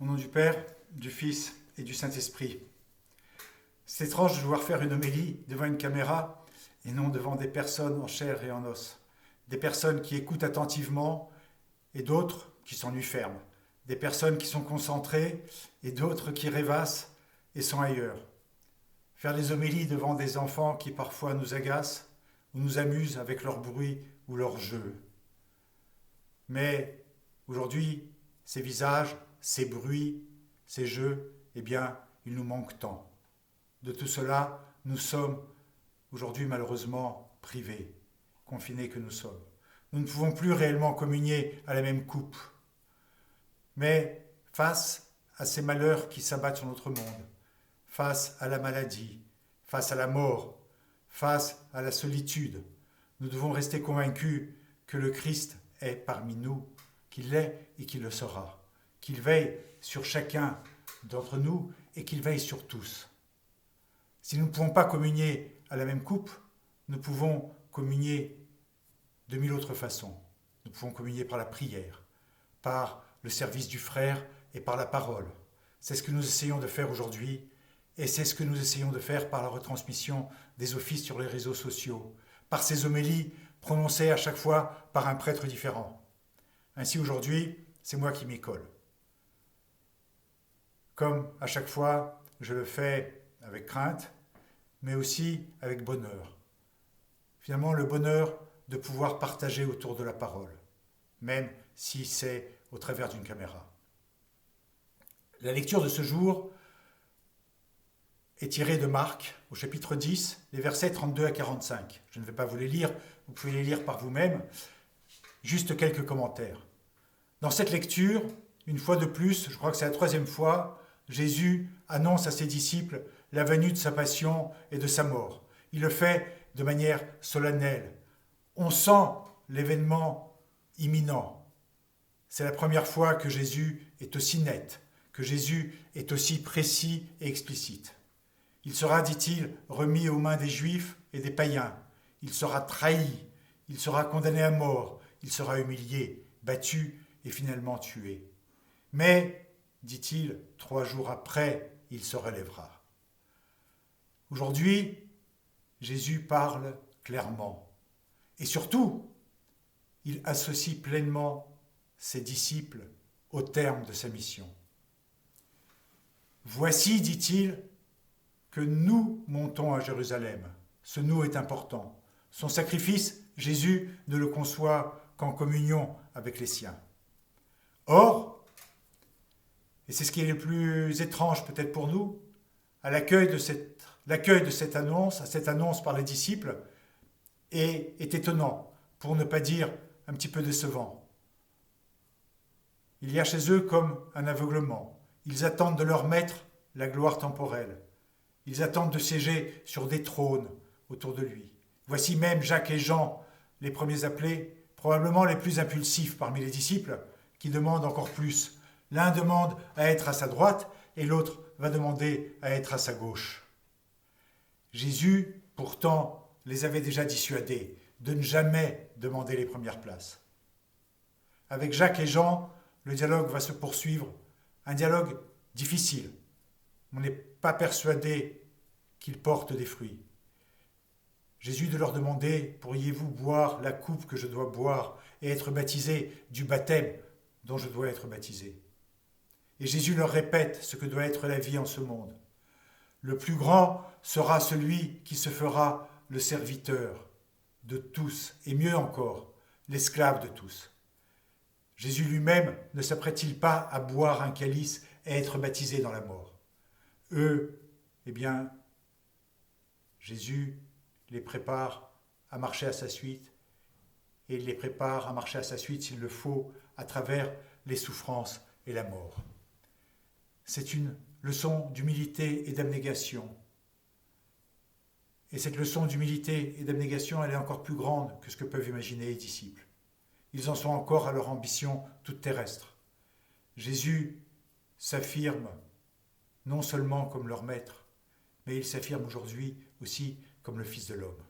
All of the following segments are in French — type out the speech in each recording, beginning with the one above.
Au nom du Père, du Fils et du Saint-Esprit. C'est étrange de devoir faire une homélie devant une caméra et non devant des personnes en chair et en os. Des personnes qui écoutent attentivement et d'autres qui s'ennuient-ferment. Des personnes qui sont concentrées et d'autres qui rêvassent et sont ailleurs. Faire des homélies devant des enfants qui parfois nous agacent ou nous amusent avec leur bruit ou leur jeu. Mais aujourd'hui, ces visages, ces bruits, ces jeux, eh bien, il nous manque tant. De tout cela, nous sommes aujourd'hui malheureusement privés, confinés que nous sommes. Nous ne pouvons plus réellement communier à la même coupe. Mais face à ces malheurs qui s'abattent sur notre monde, face à la maladie, face à la mort, face à la solitude, nous devons rester convaincus que le Christ est parmi nous, qu'il l'est et qu'il le sera, qu'il veille sur chacun d'entre nous et qu'il veille sur tous. Si nous ne pouvons pas communier à la même coupe, nous pouvons communier de mille autres façons. Nous pouvons communier par la prière, par le service du frère et par la parole. C'est ce que nous essayons de faire aujourd'hui et c'est ce que nous essayons de faire par la retransmission des offices sur les réseaux sociaux, par ces homélies prononcées à chaque fois par un prêtre différent. Ainsi aujourd'hui, c'est moi qui m'y colle. Comme à chaque fois, je le fais avec crainte, mais aussi avec bonheur. Finalement, le bonheur de pouvoir partager autour de la parole, même si c'est au travers d'une caméra. La lecture de ce jour est tirée de Marc, au chapitre 10, les versets 32 à 45. Je ne vais pas vous les lire, vous pouvez les lire par vous-même. Juste quelques commentaires. Dans cette lecture, une fois de plus, je crois que c'est la 3e fois, Jésus annonce à ses disciples la venue de sa passion et de sa mort. Il le fait de manière solennelle. On sent l'événement imminent. C'est la première fois que Jésus est aussi net, que Jésus est aussi précis et explicite. Il sera, dit-il, remis aux mains des Juifs et des païens. Il sera trahi, il sera condamné à mort, il sera humilié, battu et finalement tué. Mais, dit-il, 3 jours après, il se relèvera. Aujourd'hui, Jésus parle clairement. Et surtout, il associe pleinement ses disciples au terme de sa mission. Voici, dit-il, que nous montons à Jérusalem. Ce nous est important. Son sacrifice, Jésus ne le conçoit qu'en communion avec les siens. Or, et c'est ce qui est le plus étrange peut-être pour nous, à l'accueil de cette annonce par les disciples est étonnant, pour ne pas dire un petit peu décevant. Il y a chez eux comme un aveuglement. Ils attendent de leur maître la gloire temporelle. Ils attendent de siéger sur des trônes autour de lui. Voici même Jacques et Jean, les premiers appelés, probablement les plus impulsifs parmi les disciples, qui demandent encore plus. L'un demande à être à sa droite et l'autre va demander à être à sa gauche. Jésus, pourtant, les avait déjà dissuadés de ne jamais demander les premières places. Avec Jacques et Jean, le dialogue va se poursuivre, un dialogue difficile. On n'est pas persuadé qu'il porte des fruits. Jésus de leur demander, pourriez-vous boire la coupe que je dois boire et être baptisé du baptême dont je dois être baptisé? Et Jésus leur répète ce que doit être la vie en ce monde. Le plus grand sera celui qui se fera le serviteur de tous, et mieux encore, l'esclave de tous. Jésus lui-même ne s'apprête-t-il pas à boire un calice et être baptisé dans la mort? Eux, eh bien, Jésus les prépare à marcher à sa suite, et il les prépare à marcher à sa suite, s'il le faut, à travers les souffrances et la mort. C'est une leçon d'humilité et d'abnégation. Et cette leçon d'humilité et d'abnégation, elle est encore plus grande que ce que peuvent imaginer les disciples. Ils en sont encore à leur ambition toute terrestre. Jésus s'affirme non seulement comme leur maître, mais il s'affirme aujourd'hui aussi comme le Fils de l'homme.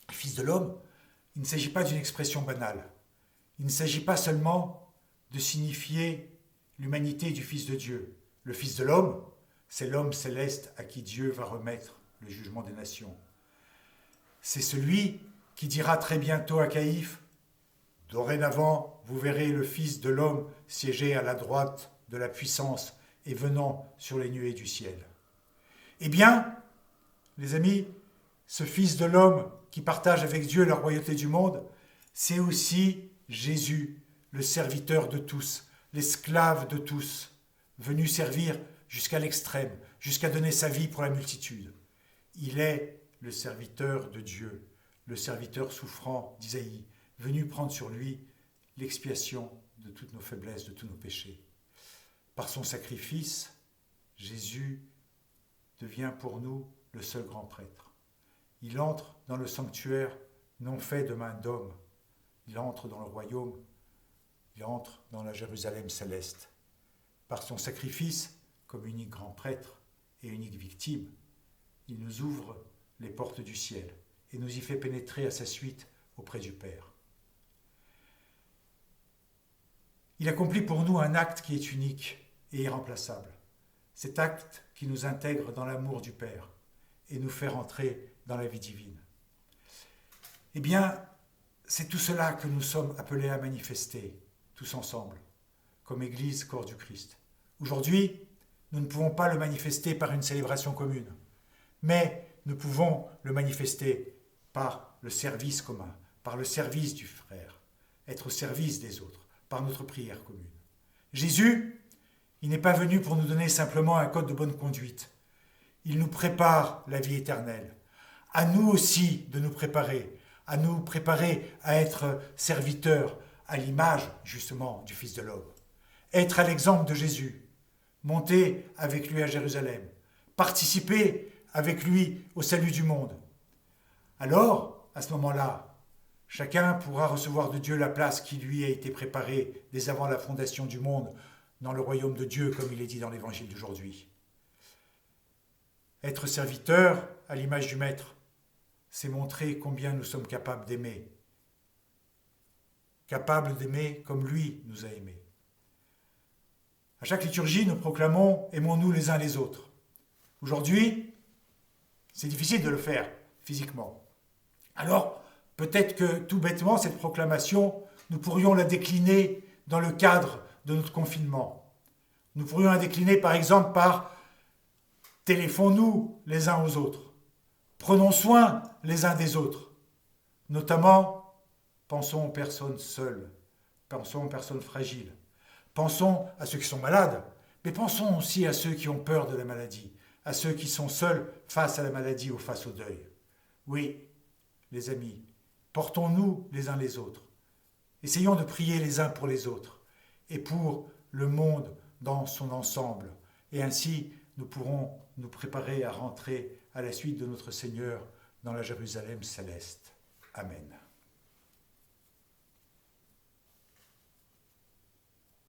Le Fils de l'homme, il ne s'agit pas d'une expression banale. Il ne s'agit pas seulement de signifier l'humanité du Fils de Dieu. Le Fils de l'homme, c'est l'homme céleste à qui Dieu va remettre le jugement des nations. C'est celui qui dira très bientôt à Caïphe, « Dorénavant, vous verrez le Fils de l'homme siéger à la droite de la puissance et venant sur les nuées du ciel. » Eh bien, les amis, ce Fils de l'homme qui partage avec Dieu la royauté du monde, c'est aussi Jésus, le serviteur de tous, l'esclave de tous, venu servir jusqu'à l'extrême, jusqu'à donner sa vie pour la multitude. Il est le serviteur de Dieu, le serviteur souffrant d'Isaïe, venu prendre sur lui l'expiation de toutes nos faiblesses, de tous nos péchés. Par son sacrifice, Jésus devient pour nous le seul grand prêtre. Il entre dans le sanctuaire non fait de main d'homme. Il entre dans le royaume, il entre dans la Jérusalem céleste. Par son sacrifice, comme unique grand prêtre et unique victime, il nous ouvre les portes du ciel et nous y fait pénétrer à sa suite auprès du Père. Il accomplit pour nous un acte qui est unique et irremplaçable. Cet acte qui nous intègre dans l'amour du Père et nous fait rentrer dans la vie divine. Eh bien, c'est tout cela que nous sommes appelés à manifester, tous ensemble, comme Église, corps du Christ. Aujourd'hui, nous ne pouvons pas le manifester par une célébration commune, mais nous pouvons le manifester par le service commun, par le service du frère, être au service des autres, par notre prière commune. Jésus, il n'est pas venu pour nous donner simplement un code de bonne conduite. Il nous prépare la vie éternelle. À nous aussi de nous préparer, à être serviteurs à l'image justement du Fils de l'homme. Être à l'exemple de Jésus, monter avec lui à Jérusalem, participer avec lui au salut du monde. Alors, à ce moment-là, chacun pourra recevoir de Dieu la place qui lui a été préparée dès avant la fondation du monde dans le royaume de Dieu, comme il est dit dans l'évangile d'aujourd'hui. Être serviteur à l'image du Maître, c'est montrer combien nous sommes capables d'aimer comme lui nous a aimés. À chaque liturgie, nous proclamons « Aimons-nous les uns les autres ». Aujourd'hui, c'est difficile de le faire physiquement. Alors, peut-être que tout bêtement, cette proclamation, nous pourrions la décliner dans le cadre de notre confinement. Nous pourrions la décliner par exemple par « Téléphonons-nous les uns aux autres ». Prenons soin les uns des autres. Notamment, pensons aux personnes seules, pensons aux personnes fragiles, pensons à ceux qui sont malades, mais pensons aussi à ceux qui ont peur de la maladie, à ceux qui sont seuls face à la maladie ou face au deuil. Oui, les amis, portons-nous les uns les autres. Essayons de prier les uns pour les autres et pour le monde dans son ensemble. Et ainsi, nous pourrons nous préparer à rentrer à la suite de notre Seigneur dans la Jérusalem céleste. Amen.